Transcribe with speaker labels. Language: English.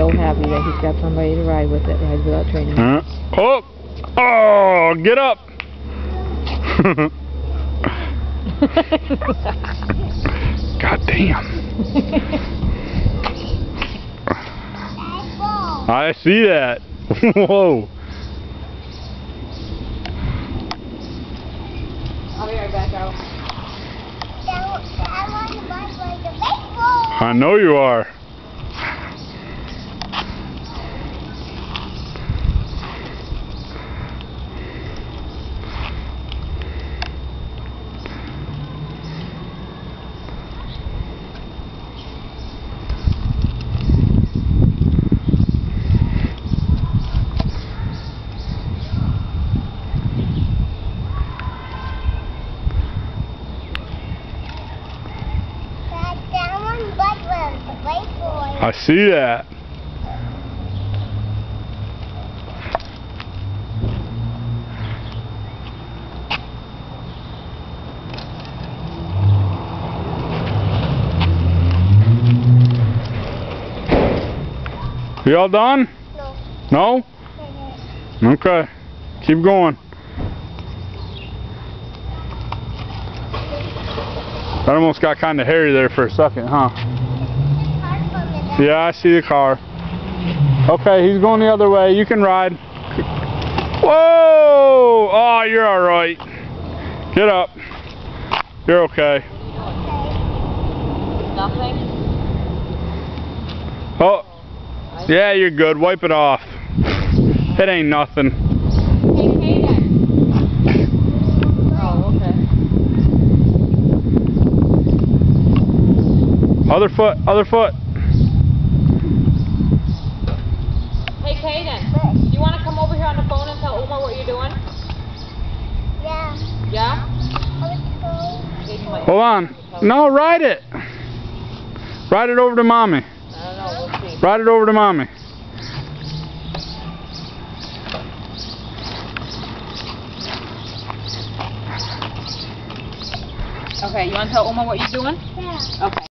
Speaker 1: so happy that he's got somebody to ride with that rides without training.
Speaker 2: Oh! Oh! Get up! God damn. I see that. Whoa.
Speaker 1: I'll be right back out.
Speaker 2: I know you are. I see that. You all done? No. No? Okay. Keep going. That almost got kind of hairy there for a second, huh? Yeah, I see the car. Okay, he's going the other way. You can ride. Whoa! Oh, you're all right. Get up. You're okay.
Speaker 1: Nothing?
Speaker 2: Oh, yeah, you're good. Wipe it off. It ain't nothing.
Speaker 1: Hey, Kaden. Oh, okay.
Speaker 2: Other foot, other foot.
Speaker 1: Hey, Kaden. You want to come over here on the phone and tell Uma what you're doing?
Speaker 3: Yeah.
Speaker 1: Yeah?
Speaker 2: Hold on. No, ride it. Ride it over to Mommy.
Speaker 1: I don't know. We'll see.
Speaker 2: Ride it over to Mommy.
Speaker 1: Okay, you want to tell Uma what you're doing?
Speaker 3: Yeah.
Speaker 1: Okay.